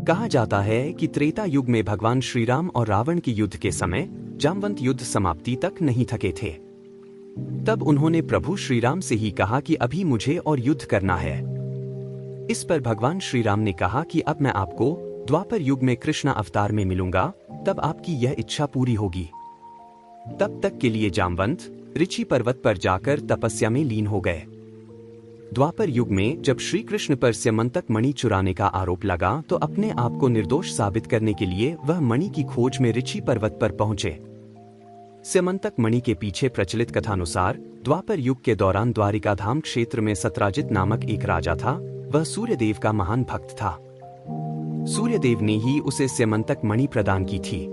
कहा जाता है कि त्रेता युग में भगवान श्री राम और रावण के युद्ध के समय जामवंत युद्ध समाप्ति तक नहीं थके थे। तब उन्होंने प्रभु श्री राम से ही कहा कि अभी मुझे और युद्ध करना है। इस पर भगवान श्री राम ने कहा कि अब मैं आपको द्वापर युग में कृष्ण अवतार में मिलूंगा, तब आपकी यह इच्छा पूरी होगी। तब तक के लिए जामवंत ऋषि पर्वत पर जाकर तपस्या में लीन हो गए। द्वापर युग में जब श्री कृष्ण पर स्यमंतक मणि चुराने का आरोप लगा तो अपने आप को निर्दोष साबित करने के लिए वह मणि की खोज में ऋषि पर्वत पर पहुंचे। स्यमंतक मणि के पीछे प्रचलित कथानुसार द्वापर युग के दौरान द्वारिका धाम क्षेत्र में सत्राजित नामक एक राजा था। वह सूर्यदेव का महान भक्त था। सूर्यदेव ने ही उसे स्यमंतक मणि प्रदान की थी।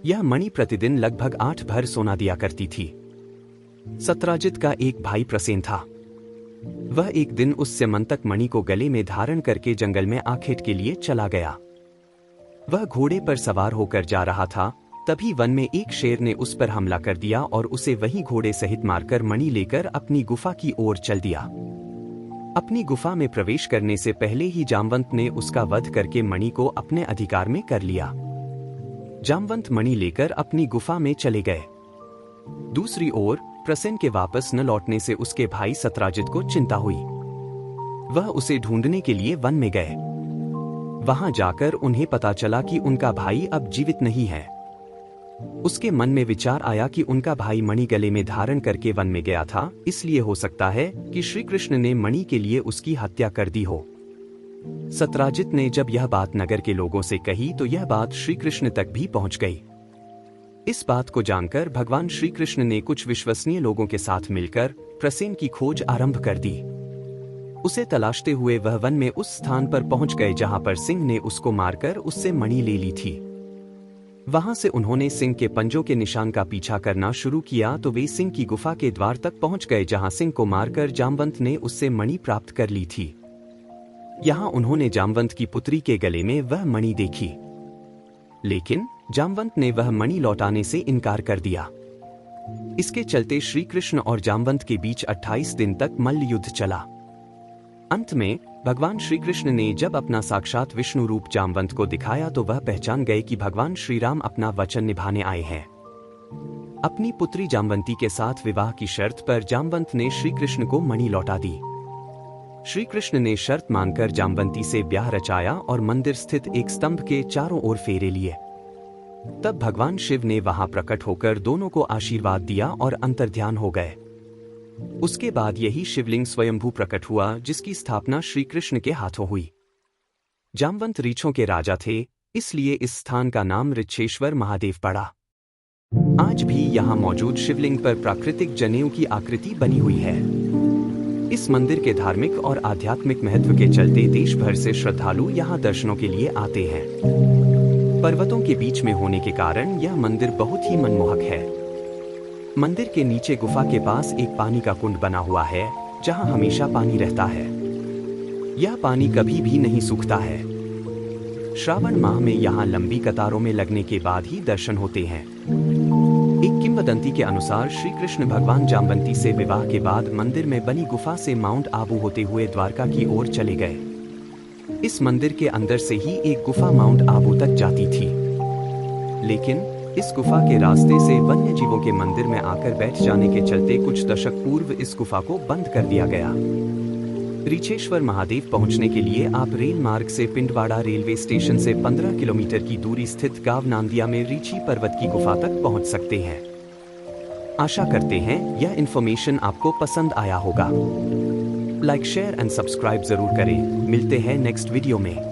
यह मणि प्रतिदिन लगभग 8 भर सोना दिया करती थी। सत्राजित का एक भाई प्रसेन था। वह एक दिन उस स्यमंतक मणि को गले में धारण करके जंगल में आखेट के लिए चला गया। वह घोड़े पर सवार होकर जा रहा था, तभी वन में एक शेर ने उस पर हमला कर दिया और उसे वहीं घोड़े सहित मारकर मणि लेकर अपनी गुफा की ओर चल दिया। अपनी गुफा में प्रवेश करने से पहले ही जामवंत ने उसका वध करके मणि को अपने अधिकार में कर लिया। जामवंत मणि लेकर अपनी गुफा में चले गए। दूसरी ओर प्रसेन के वापस न लौटने से उसके भाई सत्राजित को चिंता हुई। वह उसे ढूंढने के लिए वन में गए। वहां जाकर उन्हें पता चला कि उनका भाई अब जीवित नहीं है। उसके मन में विचार आया कि उनका भाई मणि गले में धारण करके वन में गया था, इसलिए हो सकता है कि श्री कृष्ण ने मणि के लिए उसकी हत्या कर दी हो। सत्राजित ने जब यह बात नगर के लोगों से कही तो यह बात श्री कृष्ण तक भी पहुंच गई। इस बात को जानकर भगवान श्री कृष्ण ने कुछ विश्वसनीय लोगों के साथ मिलकर प्रसेन की खोज आरंभ कर दी। उसे तलाशते हुए वह वन में उस स्थान पर पहुंच गए जहां पर सिंह ने उसको मारकर उससे मणि ले ली थी। वहां से उन्होंने सिंह के पंजों के निशान का पीछा करना शुरू किया तो वे सिंह की गुफा के द्वार तक पहुंच गए जहां सिंह को मारकर जामवंत ने उससे मणि प्राप्त कर ली थी। यहां उन्होंने जामवंत की पुत्री के गले में वह मणि देखी, लेकिन जामवंत ने वह मणि लौटाने से इनकार कर दिया। इसके चलते श्री कृष्ण और जामवंत के बीच 28 दिन तक मल्ल युद्ध चला। अंत में भगवान श्री कृष्ण ने जब अपना साक्षात विष्णु रूप जामवंत को दिखाया तो वह पहचान गए कि भगवान श्री राम अपना वचन निभाने आए हैं। अपनी पुत्री जामवंती के साथ विवाह की शर्त पर जामवंत ने श्री कृष्ण को मणि लौटा दी। श्री कृष्ण ने शर्त मानकर जामवंती से ब्याह रचाया और मंदिर स्थित एक स्तंभ के चारों ओर फेरे लिए। तब भगवान शिव ने वहां प्रकट होकर दोनों को आशीर्वाद दिया और अंतर्ध्यान हो गए। उसके बाद यही शिवलिंग स्वयंभू प्रकट हुआ जिसकी स्थापना श्री कृष्ण के हाथों हुई। जामवंत ऋक्षों के राजा थे, इसलिए इस स्थान का नाम ऋक्षेश्वर महादेव पड़ा। आज भी यहाँ मौजूद शिवलिंग पर प्राकृतिक जनेऊ की आकृति बनी हुई है। इस मंदिर के धार्मिक और आध्यात्मिक महत्व के चलते देश भर से श्रद्धालु यहाँ दर्शनों के लिए आते हैं। पर्वतों के बीच में होने के कारण यह मंदिर बहुत ही मनमोहक है। मंदिर के नीचे गुफा के पास एक पानी का कुंड बना हुआ है जहां हमेशा पानी रहता है। यह पानी कभी भी नहीं सूखता है। श्रावण माह में यहाँ लंबी कतारों में लगने के बाद ही दर्शन होते हैं। एक किंवदंती के अनुसार श्री कृष्ण भगवान जामवंती से विवाह के बाद मंदिर में बनी गुफा से माउंट आबू होते हुए द्वारका की ओर चले गए। इस मंदिर के अंदर से ही एक गुफा माउंट आबू तक जाती थी, लेकिन इस गुफा के रास्ते से वन्य जीवों के मंदिर में आकर बैठ जाने के चलते कुछ दशक पूर्व इस गुफा को बंद कर दिया गया। ऋक्षेश्वर महादेव पहुंचने के लिए आप रेल मार्ग से पिंडवाड़ा रेलवे स्टेशन से 15 किलोमीटर की दूरी स्थित गांव नांदिया में ऋषि पर्वत की गुफा तक पहुंच सकते हैं। आशा करते हैं यह इन्फॉर्मेशन आपको पसंद आया होगा। लाइक, शेयर एंड सब्सक्राइब जरूर करें। मिलते हैं नेक्स्ट वीडियो में।